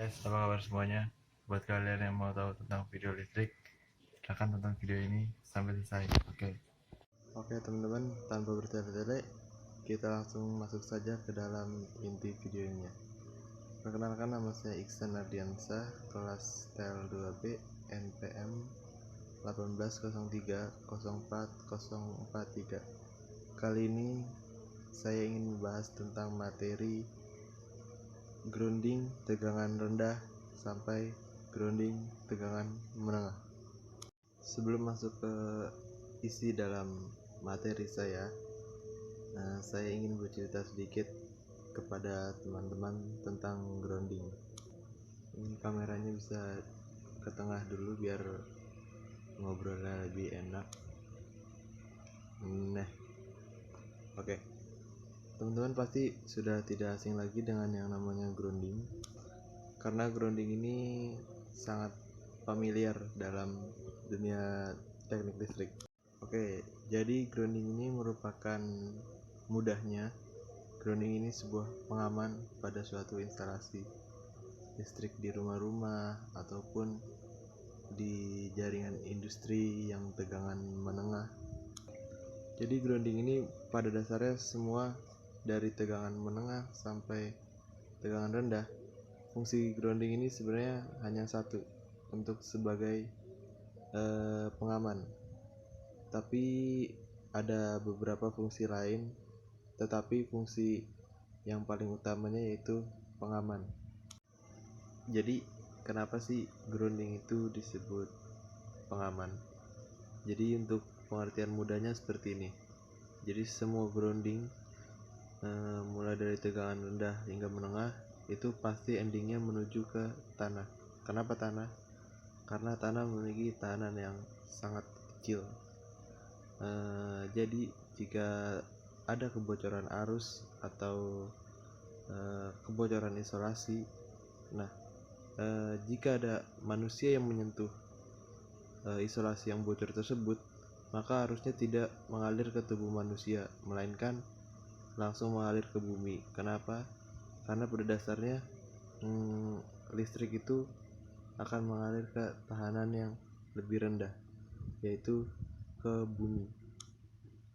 Guys, apa kabar semuanya? Buat kalian yang mau tahu tentang video listrik, silahkan tonton video ini sampai selesai. Oke teman-teman, tanpa bertele-tele, kita langsung masuk saja ke dalam inti videonya. Perkenalkan, nama saya Iksan Ardiansyah, kelas TEL 2B, NPM 1803040443. Kali ini saya ingin membahas tentang materi grounding tegangan rendah sampai grounding tegangan menengah. Sebelum masuk ke isi dalam materi saya ingin bercerita sedikit kepada teman-teman tentang grounding. Ini kameranya bisa ke tengah dulu biar ngobrolnya lebih enak. Oke. Teman-teman pasti sudah tidak asing lagi dengan yang namanya grounding, karena grounding ini sangat familiar dalam dunia teknik listrik. Oke, jadi grounding ini merupakan mudahnya grounding ini sebuah pengaman pada suatu instalasi listrik di rumah-rumah ataupun di jaringan industri yang tegangan menengah. Jadi grounding ini pada dasarnya semua dari tegangan menengah sampai tegangan rendah. Fungsi grounding ini sebenarnya hanya satu, untuk sebagai pengaman. Tapi ada beberapa fungsi lain, tetapi fungsi yang paling utamanya yaitu pengaman. Jadi kenapa sih grounding itu disebut pengaman? Jadi untuk pengertian mudahnya seperti ini. Jadi semua grounding mulai dari tegangan rendah hingga menengah itu pasti endingnya menuju ke tanah. Kenapa tanah? Karena tanah memiliki tahanan yang sangat kecil. Jadi jika ada kebocoran arus atau kebocoran isolasi, jika ada manusia yang menyentuh isolasi yang bocor tersebut, maka arusnya tidak mengalir ke tubuh manusia, melainkan langsung mengalir ke bumi. Kenapa? Karena pada dasarnya listrik itu akan mengalir ke tahanan yang lebih rendah, yaitu ke bumi.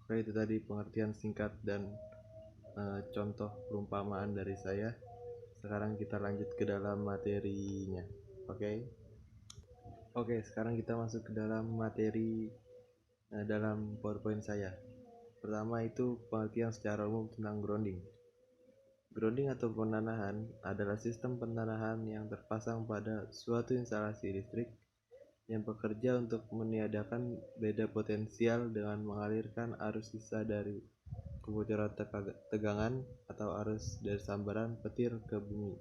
Oke, itu tadi pengertian singkat dan contoh perumpamaan dari saya. Sekarang kita lanjut ke dalam materinya. Oke, sekarang kita masuk ke dalam materi dalam PowerPoint saya. Pertama itu pengertian secara umum tentang grounding. Grounding atau penanahan adalah sistem penanahan yang terpasang pada suatu instalasi listrik yang bekerja untuk meniadakan beda potensial dengan mengalirkan arus sisa dari kebocoran tegangan atau arus dari sambaran petir ke bumi.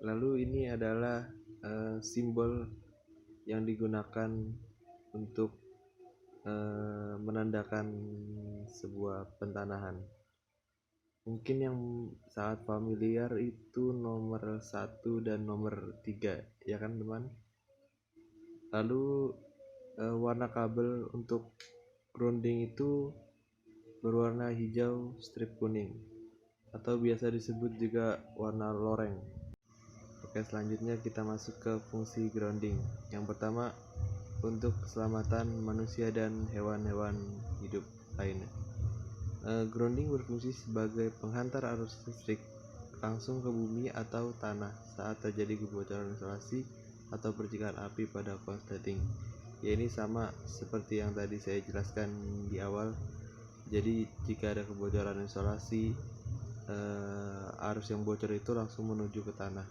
Lalu ini adalah simbol yang digunakan untuk menandakan sebuah pentanahan. Mungkin yang sangat familiar itu nomor 1 dan nomor 3, ya kan teman? Lalu warna kabel untuk grounding itu berwarna hijau strip kuning, atau biasa disebut juga warna loreng. Oke, selanjutnya kita masuk ke fungsi grounding. Yang pertama, untuk keselamatan manusia dan hewan-hewan hidup lainnya. Grounding berfungsi sebagai penghantar arus listrik langsung ke bumi atau tanah saat terjadi kebocoran isolasi atau percikan api pada konsleting. Ya, ini sama seperti yang tadi saya jelaskan di awal. Jadi jika ada kebocoran isolasi, arus yang bocor itu langsung menuju ke tanah.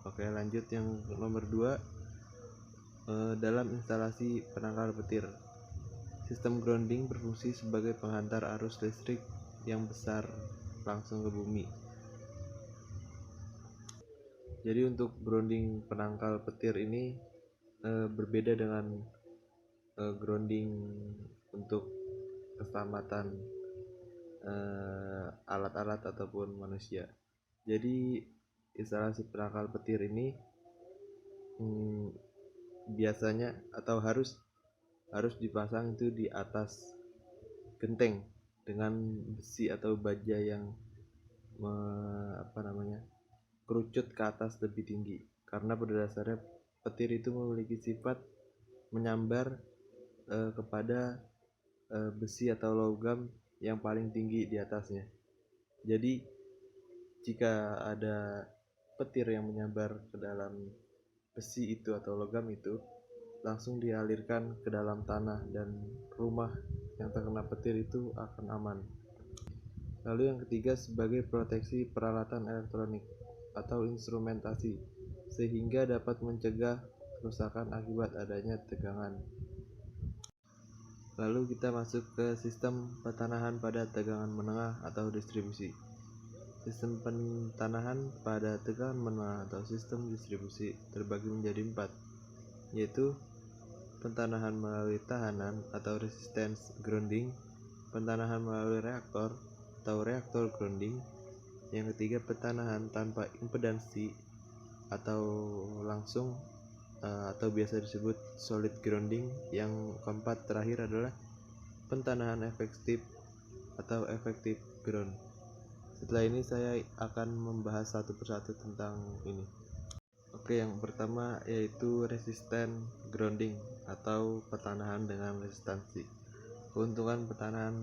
Oke, lanjut yang nomor 2. Dalam instalasi penangkal petir, sistem grounding berfungsi sebagai penghantar arus listrik yang besar langsung ke bumi. Jadi untuk grounding penangkal petir ini berbeda dengan grounding untuk keselamatan alat-alat ataupun manusia. Jadi instalasi penangkal petir ini biasanya atau harus dipasang itu di atas genteng dengan besi atau baja yang kerucut ke atas lebih tinggi, karena pada dasarnya petir itu memiliki sifat menyambar kepada besi atau logam yang paling tinggi di atasnya. Jadi jika ada petir yang menyambar ke dalam besi itu atau logam itu, langsung dialirkan ke dalam tanah dan rumah yang terkena petir itu akan aman. Lalu yang ketiga, sebagai proteksi peralatan elektronik atau instrumentasi, sehingga dapat mencegah kerusakan akibat adanya tegangan. Lalu kita masuk ke sistem pertanahan pada tegangan menengah atau distribusi. Sistem pertanahan pada tegangan menengah atau sistem distribusi terbagi menjadi 4, yaitu pentanahan melalui tahanan atau resistance grounding, pentanahan melalui reaktor atau reaktor grounding, yang ketiga pentanahan tanpa impedansi atau langsung atau biasa disebut solid grounding, yang keempat terakhir adalah pentanahan efektif atau effective ground. Setelah ini saya akan membahas satu persatu tentang ini. Oke, yang pertama yaitu resistant grounding atau pertanahan dengan resistansi. Keuntungan pertanahan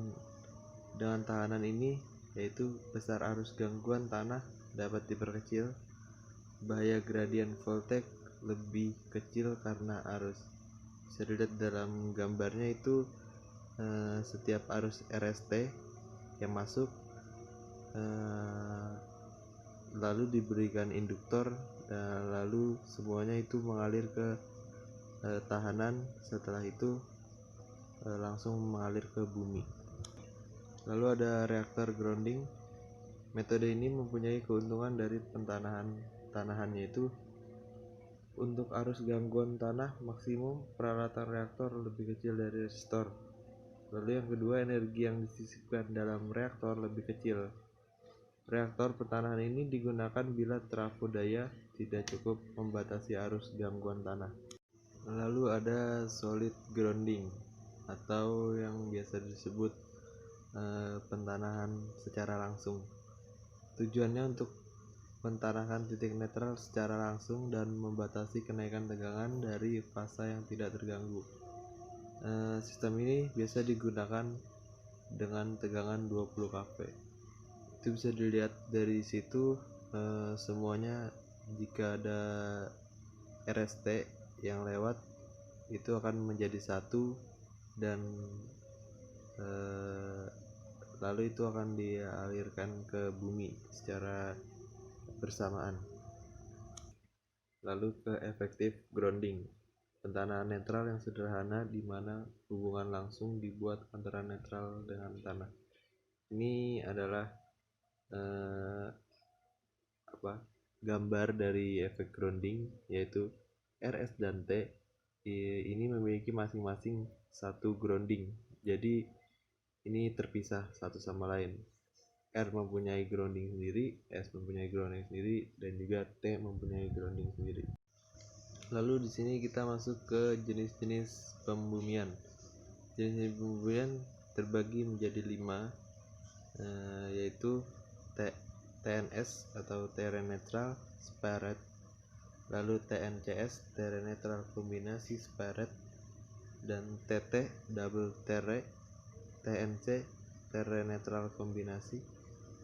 dengan tahanan ini yaitu besar arus gangguan tanah dapat diperkecil, bahaya gradient voltage lebih kecil karena arus. Bisa dilihat dalam gambarnya itu setiap arus RST yang masuk lalu diberikan induktor, lalu semuanya itu mengalir ke tahanan, setelah itu langsung mengalir ke bumi. Lalu ada reaktor grounding. Metode ini mempunyai keuntungan dari tanahan, yaitu untuk arus gangguan tanah maksimum, peralatan reaktor lebih kecil dari resistor. Lalu yang kedua, energi yang disisipkan dalam reaktor lebih kecil. Reaktor pertanahan ini digunakan bila trafo daya tidak cukup membatasi arus gangguan tanah. Lalu ada solid grounding atau yang biasa disebut pentanahan secara langsung. Tujuannya untuk mentanahkan titik netral secara langsung dan membatasi kenaikan tegangan dari fasa yang tidak terganggu. Sistem ini biasa digunakan dengan tegangan 20 kV. Itu bisa dilihat dari situ, semuanya jika ada RST yang lewat itu akan menjadi satu, dan lalu itu akan dialirkan ke bumi secara bersamaan. Lalu ke efektif grounding, pentanahan netral yang sederhana di mana hubungan langsung dibuat antara netral dengan tanah. Ini adalah gambar dari efek grounding, yaitu RS dan T. Ini memiliki masing-masing satu grounding, jadi ini terpisah satu sama lain. R mempunyai grounding sendiri, S mempunyai grounding sendiri, dan juga T mempunyai grounding sendiri. Lalu di sini kita masuk ke jenis-jenis pembumian. Jenis pembumian terbagi menjadi 5, yaitu TNS atau terrain neutral sparred, lalu TNCS terrain neutral kombinasi sparred, dan TT double terre, TNC terrain neutral kombinasi,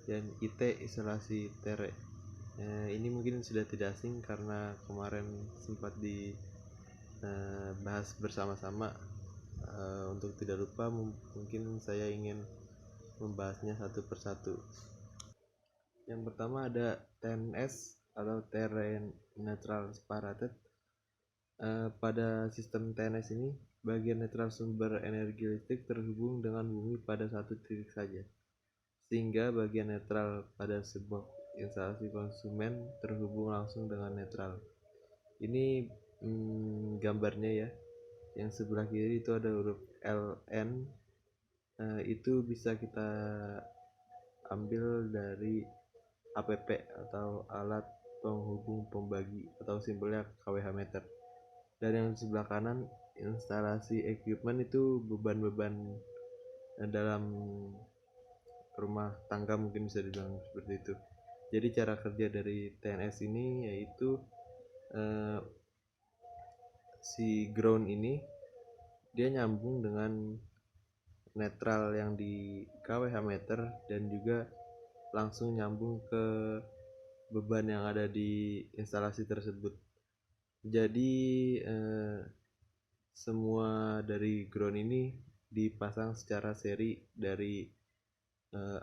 dan IT isolasi terre. Ini mungkin sudah tidak asing karena kemarin sempat dibahas bersama-sama. Untuk tidak lupa, mungkin saya ingin membahasnya satu persatu. Yang pertama ada TNS atau terrain neutral separated. Pada sistem TNS ini, bagian netral sumber energi listrik terhubung dengan bumi pada satu titik saja, sehingga bagian netral pada sebuah instalasi konsumen terhubung langsung dengan netral. Ini gambarnya ya. Yang sebelah kiri itu ada huruf LN. Itu bisa kita ambil dari APP atau alat penghubung pembagi atau simpelnya kWh meter. Dan yang di sebelah kanan instalasi equipment, itu beban-beban dalam rumah tangga, mungkin bisa dibilang seperti itu. Jadi cara kerja dari TNS ini yaitu si ground ini dia nyambung dengan netral yang di kWh meter dan juga langsung nyambung ke beban yang ada di instalasi tersebut. Jadi semua dari ground ini dipasang secara seri dari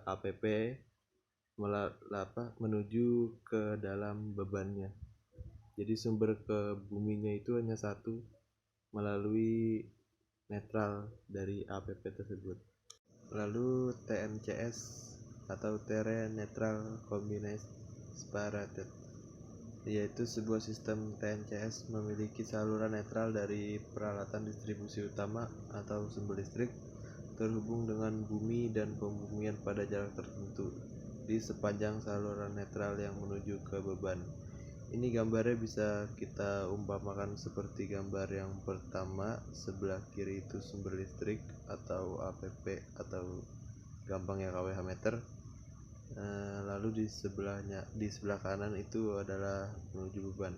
APP menuju ke dalam bebannya. Jadi sumber ke buminya itu hanya satu melalui netral dari APP tersebut. Lalu TNCS atau Terrain Neutral Combined Separated, yaitu sebuah sistem TNCS memiliki saluran netral dari peralatan distribusi utama atau sumber listrik terhubung dengan bumi dan pembumian pada jarak tertentu di sepanjang saluran netral yang menuju ke beban. Ini gambarnya bisa kita umpamakan seperti gambar yang pertama, sebelah kiri itu sumber listrik atau APP atau gampangnya kWh meter. Lalu di sebelah kanan itu adalah menuju beban.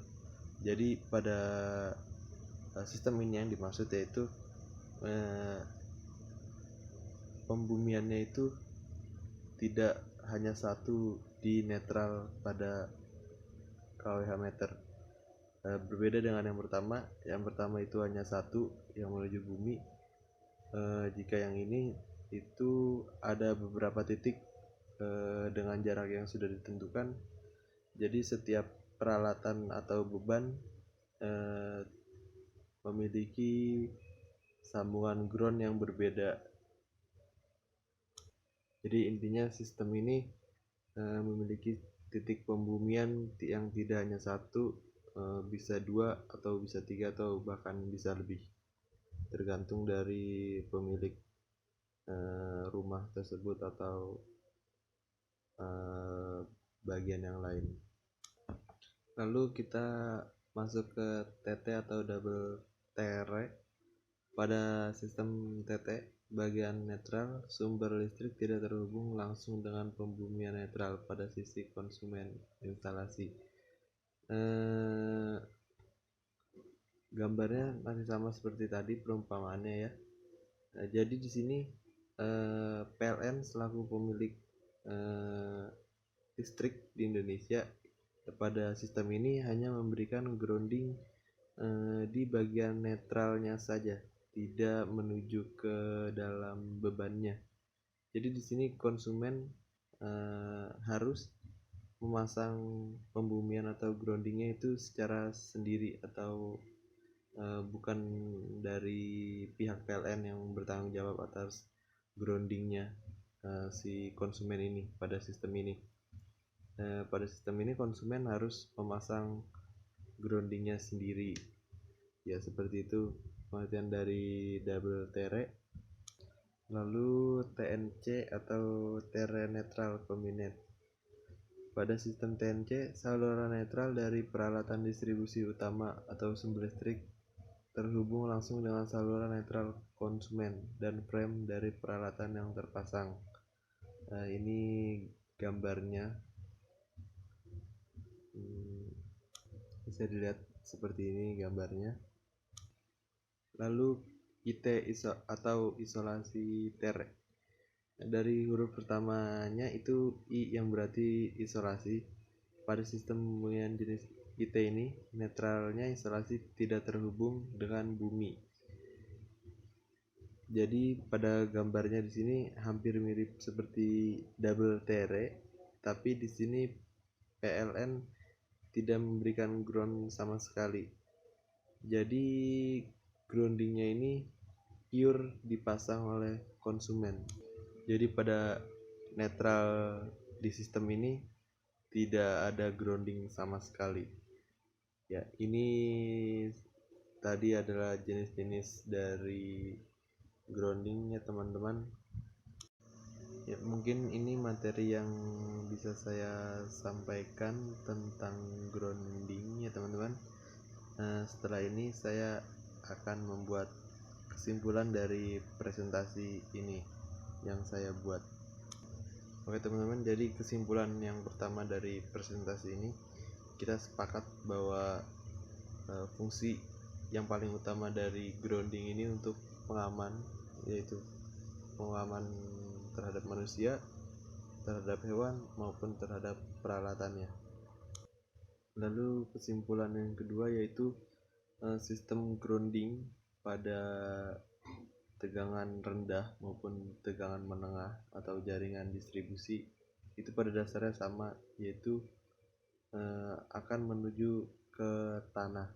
Jadi pada sistem ini yang dimaksud yaitu pembumiannya itu tidak hanya satu di netral pada kWh meter. Berbeda dengan yang pertama itu hanya satu yang menuju bumi. Jika yang ini itu ada beberapa titik dengan jarak yang sudah ditentukan. Jadi setiap peralatan atau beban memiliki sambungan ground yang berbeda. Jadi intinya sistem ini memiliki titik pembumian yang tidak hanya satu, bisa dua atau bisa tiga atau bahkan bisa lebih, tergantung dari pemilik rumah tersebut atau bagian yang lain. Lalu kita masuk ke TT atau double TR. Pada sistem TT, bagian netral sumber listrik tidak terhubung langsung dengan pembumian netral pada sisi konsumen instalasi. Gambarnya masih sama seperti tadi perumpamaannya ya. Jadi di sini PLN selaku pemilik listrik di Indonesia pada sistem ini hanya memberikan grounding di bagian netralnya saja, tidak menuju ke dalam bebannya. Jadi di sini konsumen harus memasang pembumian atau groundingnya itu secara sendiri atau bukan dari pihak PLN yang bertanggung jawab atas groundingnya si konsumen ini pada sistem ini. Pada sistem ini konsumen harus memasang groundingnya sendiri. Ya seperti itu pengertian dari double TR. Lalu TNC atau Terrain Neutral Combined. Pada sistem TNC, saluran netral dari peralatan distribusi utama atau sumber listrik terhubung langsung dengan saluran netral konsumen dan frame dari peralatan yang terpasang. Ini gambarnya bisa dilihat seperti ini gambarnya. Lalu IT atau isolasi TR. Dari huruf pertamanya itu I yang berarti isolasi. Pada sistem pembumian jenis IT ini, netralnya isolasi tidak terhubung dengan bumi. Jadi pada gambarnya di sini hampir mirip seperti double TR, tapi di sini PLN tidak memberikan ground sama sekali. Jadi groundingnya ini pure dipasang oleh konsumen. Jadi pada netral di sistem ini tidak ada grounding sama sekali. Ya, ini tadi adalah jenis-jenis dari groundingnya teman-teman. Ya, mungkin ini materi yang bisa saya sampaikan tentang grounding ya teman-teman. Setelah ini saya akan membuat kesimpulan dari presentasi ini yang saya buat. Oke teman-teman, jadi kesimpulan yang pertama dari presentasi ini, kita sepakat bahwa fungsi yang paling utama dari grounding ini untuk pengaman, yaitu pengaman terhadap manusia, terhadap hewan, maupun terhadap peralatannya. Lalu kesimpulan yang kedua yaitu sistem grounding pada tegangan rendah maupun tegangan menengah atau jaringan distribusi itu pada dasarnya sama, yaitu akan menuju ke tanah.